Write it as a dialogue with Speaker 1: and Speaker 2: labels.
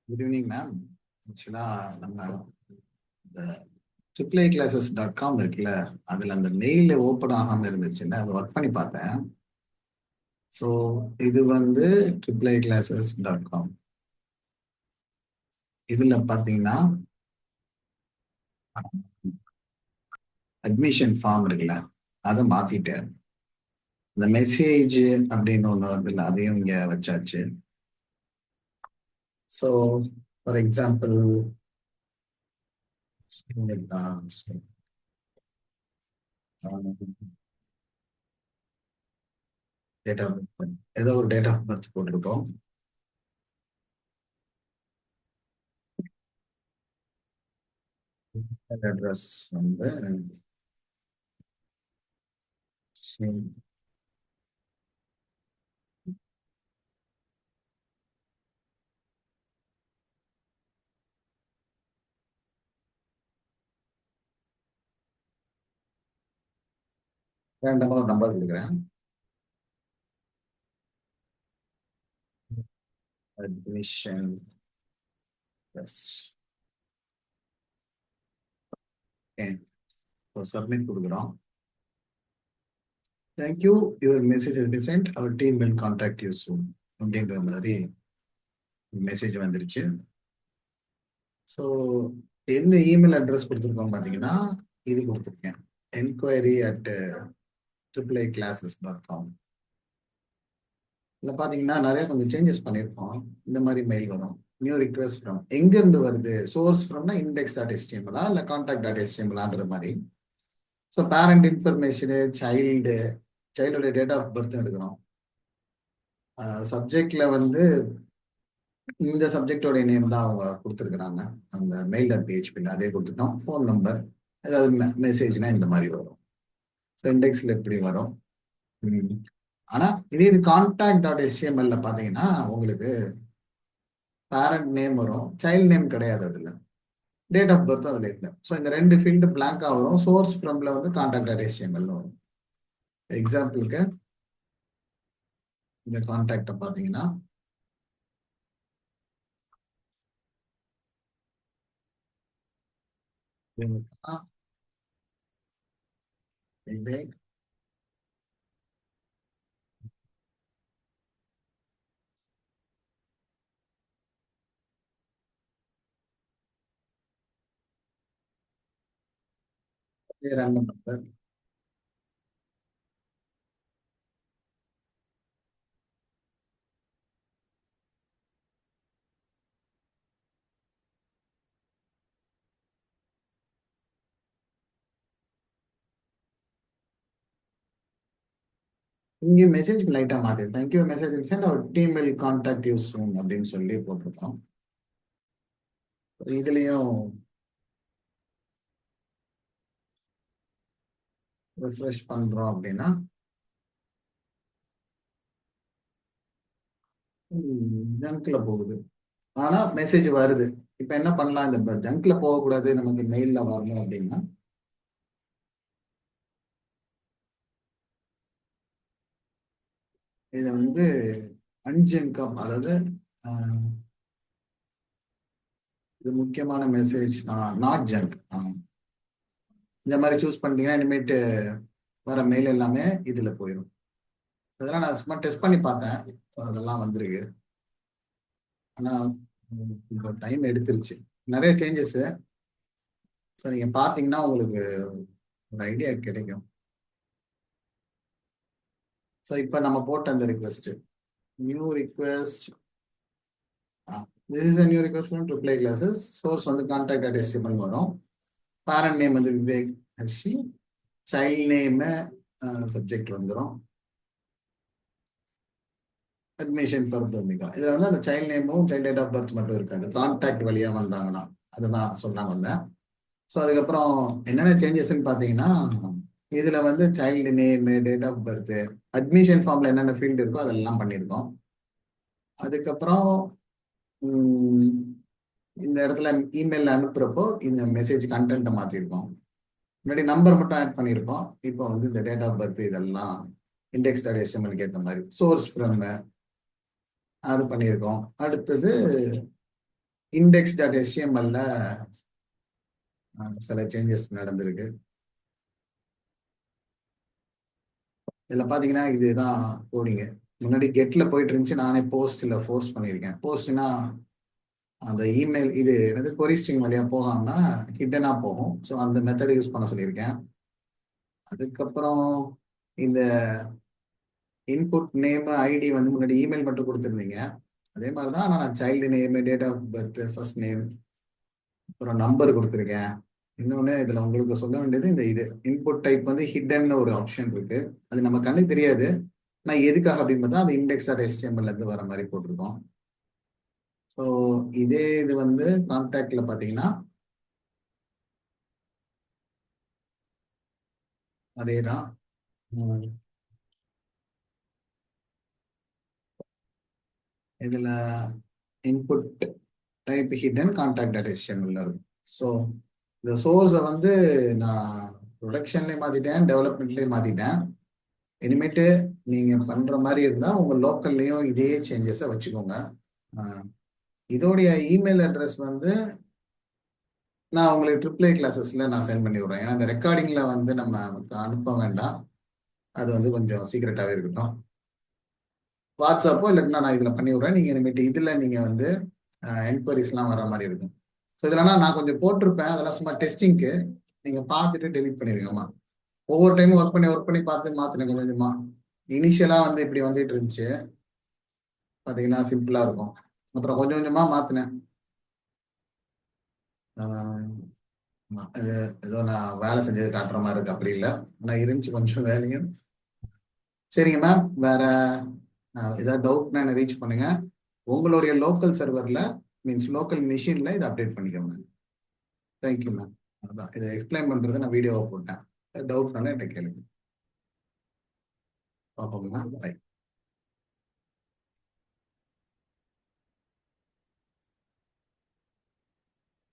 Speaker 1: Good evening ma'am. ஆக்சுவலாக நம்ம இந்த tripleclasses.com இருக்குல்ல, அதில் அந்த மெயில் ஓப்பன் ஆகாமல் இருந்துச்சுல்ல, அதை ஒர்க் பண்ணி பார்த்தேன். ஸோ இது வந்து tripleclasses.com. இதில் பார்த்தீங்கன்னா அட்மிஷன் ஃபார்ம் இருக்குல்ல, அதை மாற்றிட்டேன். இந்த மெசேஜ் அப்படின்னு ஒன்று வருதுல்ல, அதையும் இங்கே வச்சாச்சு. So for example date of birth, ஏதோ ஒரு டேட் ஆஃப் பர்த் போட்டிருக்கோம். அட்ரஸ் வந்து ரேண்டமாக ஒரு நம்பர் கொடுக்குறேன். அட்மிஷன் சப்மிட் கொடுக்குறோம். Thank you, your message has been sent, our team will contact you soon அப்படின்ற மாதிரி மெசேஜ் வந்துருச்சு. ஸோ எந்த இமெயில் அட்ரஸ் கொடுத்துருக்கோம் பார்த்தீங்கன்னா இது கொடுத்துருக்கேன், enquiry@AAAclasses.com. இதில் பார்த்தீங்கன்னா நிறைய கொஞ்சம் சேஞ்சஸ் பண்ணியிருக்கோம். இந்த மாதிரி மெயில் வரும். நியூ ரிக்வெஸ்ட் ஃப்ரம், எங்கேருந்து வருது, சோர்ஸ் ஃப்ரம்னா index.html இல்லை contact.html மாதிரி. ஸோ பேரண்ட் இன்ஃபர்மேஷனு, சைல்டோட டேட் ஆஃப் பர்த் எடுக்கிறோம். சப்ஜெக்ட்ல வந்து இந்த சப்ஜெக்டோட நேம் தான் அவங்க கொடுத்துருக்குறாங்க அந்த mail.phpல, அதே கொடுத்துட்டோம். ஃபோன் நம்பர், ஏதாவது மெசேஜ்னா இந்த மாதிரி வரும். ஸோ இண்டெக்ஸில் எப்படி வரும். ஆனால் இது contact.html பார்த்தீங்கன்னா உங்களுக்கு பேரண்ட் நேம் வரும், சைல்ட் நேம் கிடையாது, அதில் டேட் ஆஃப் பர்த் அதில் இல்லை. ஸோ இந்த ரெண்டு ஃபீல்டு பிளாங்காக வரும். சோர்ஸ் ஃப்ரம்ல வந்து contact.html வரும். எக்ஸாம்பிளுக்கு இந்த கான்டாக்டை பார்த்தீங்கன்னா இது ரேண்டம் நம்பர். இங்கே மெசேஜ் லைட்டாக மாற்றி thank you message sent, our team will contact you soon அப்படின்னு சொல்லி போட்டிருக்கோம். இதுலேயும் ரிஃப்ரெஷ் பண்ணுறோம் அப்படின்னா ஜங்க்ல போகுது, ஆனால் மெசேஜ் வருது. இப்போ என்ன பண்ணலாம், இந்த ஜங்க்ல போகக்கூடாது, நமக்கு மெயிலில் வரணும் அப்படின்னா இதை வந்து அன்ஜங்கம், அதாவது இது முக்கியமான மெசேஜ் தான், நாட் ஜங்க், இந்த மாதிரி சூஸ் பண்ணிட்டீங்கன்னா இனிமேட்டு வர மெயில் எல்லாமே இதில் போயிடும். அதெல்லாம் நான் சும்மா டெஸ்ட் பண்ணி பார்த்தேன், அதெல்லாம் வந்துருக்கு. ஆனால் இப்போ டைம் எடுத்துருச்சு, நிறைய சேஞ்சஸ். ஸோ நீங்கள் பார்த்தீங்கன்னா உங்களுக்கு ஒரு ஐடியா கிடைக்கும். ஸோ இப்போ நம்ம போட்ட அந்த request, new request, this is a new request from triply classes. Source வந்து contact.html வரும். பேரண்ட் நேம் வந்து Vivek Harshi, child name subject வந்துடும். அட்மிஷன் ஃபார் பூமிகா, இதில் வந்து அந்த சைல்ட் நேமும் சைல்ட் டேட் ஆஃப் பர்த் மட்டும் இருக்காது, கான்டாக்ட் வழியாக வந்தாங்கன்னா அதுதான் சொன்னாங்க வந்தேன். ஸோ அதுக்கப்புறம் என்னென்ன சேஞ்சஸ்ன்னு பார்த்தீங்கன்னா இதில் வந்து child name, date of birth, admission ஃபார்மில் என்னென்ன ஃபீல்டு இருக்கோ அதெல்லாம் பண்ணியிருக்கோம். அதுக்கப்புறம் இந்த இடத்துல இமெயில் அனுப்புகிறப்போ இந்த மெசேஜ் கண்டென்ட்டை மாற்றிருக்கோம். முன்னாடி நம்பர் மட்டும் ஆட் பண்ணியிருக்கோம், இப்போ வந்து இந்த டேட் ஆஃப் பர்த் இதெல்லாம் index.html ஏற்ற மாதிரி சோர்ஸ் ஃப்ரம் அது பண்ணியிருக்கோம். அடுத்தது index.html சில சேஞ்சஸ் நடந்திருக்கு. இதுல பாத்தீங்கன்னா இதுதான் கோடிங்க. முன்னாடி கெட்ல போயிட்டு இருந்துச்சு, நானே போஸ்ட்ல ஃபோர்ஸ் பண்ணியிருக்கேன். போஸ்ட்னா அந்த இமெயில் இது என்னது கொரி ஸ்ட்ரிங் வழியா போகாம ஹிட்டனா போகும். ஸோ அந்த மெத்தட் யூஸ் பண்ண சொல்லியிருக்கேன். அதுக்கப்புறம் இந்த இன்புட் நேம் ஐடி வந்து முன்னாடி இமெயில் மட்டும் கொடுத்துருந்தீங்க. அதே மாதிரி தான் நான் child name, date of birth, first name, அப்புறம் நம்பர் கொடுத்துருக்கேன். இன்னொன்று இதில் உங்களுக்கு சொல்ல வேண்டியது இது இன்புட் டைப் வந்து ஹிடன் ஒரு ஆப்ஷன் இருக்கு. அது நம்ம கண்ணுக்கு தெரியாது. நான் எதுக்காக அப்படின்னு பார்த்தா அது index.html இருந்து வர மாதிரி போட்டிருக்கோம். ஸோ இதே இது வந்து கான்டாக்ட்ல பார்த்தீங்கன்னா அதே தான். இதில் இன்புட் டைப் ஹிடன் கான்டாக்ட்.html இருக்கும். ஸோ இந்த சோர்ஸை வந்து நான் ப்ரொடக்ஷன்லேயே மாற்றிட்டேன், டெவலப்மெண்ட்லேயே மாற்றிட்டேன். இனிமேட்டு நீங்கள் பண்ணுற மாதிரி இருந்தால் உங்கள் லோக்கல்லையும் இதே சேஞ்சஸை வச்சுக்கோங்க. இதோடைய இமெயில் அட்ரஸ் வந்து நான் உங்களுக்கு ட்ரிப்ளே கிளாஸஸ்ல நான் சென்ட் பண்ணி விடுறேன். ஏன்னா இந்த ரெக்கார்டிங்ல வந்து நம்ம அனுப்ப வேண்டாம். அது வந்து கொஞ்சம் சீக்கிரட்டாவே இருக்கட்டும். வாட்ஸ்அப்போ இல்லைன்னா நான் இதில் பண்ணி விடுறேன். நீங்கள் இனிமேட்டு இதில் நீங்கள் வந்து என்கொயரிஸ்லாம் வர மாதிரி இருக்கும். ஸோ இதெல்லாம் நான் கொஞ்சம் போட்டிருப்பேன். அதெல்லாம் சும்மா டெஸ்டிங்க்கு நீங்கள் பார்த்துட்டு டெலிட் பண்ணிருக்கோமா. ஒவ்வொரு டைமும் ஒர்க் பண்ணி பார்த்து மாற்றினேன் கொஞ்சம் கொஞ்சமா. இனிஷியலாக வந்து இப்படி வந்துட்டு இருந்துச்சு. பார்த்தீங்கன்னா சிம்பிளாக இருக்கும். அப்புறம் கொஞ்சம் கொஞ்சமாக மாற்றினேன். இது ஏதோ நான் வேலை செஞ்சது காட்டுற மாதிரி இருக்கு, அப்படி இல்லை. ஆனால் இருந்துச்சு கொஞ்சம் வேலையும். சரிங்க மேம், வேற ஏதாவது டவுட்னா என்ன ரீச் பண்ணுங்க. உங்களுடைய லோக்கல் சர்வரில் மீன்ஸ் லோக்கல் மிஷினில் இதை அப்டேட் பண்ணிக்கோங்க. Thank you ma'am. அதான் இதை எக்ஸ்பிளைன் பண்ணுறது நான் வீடியோவை போட்டேன். டவுட்னால என்கிட்ட கேளுங்க. பார்ப்போம் மேம். பை.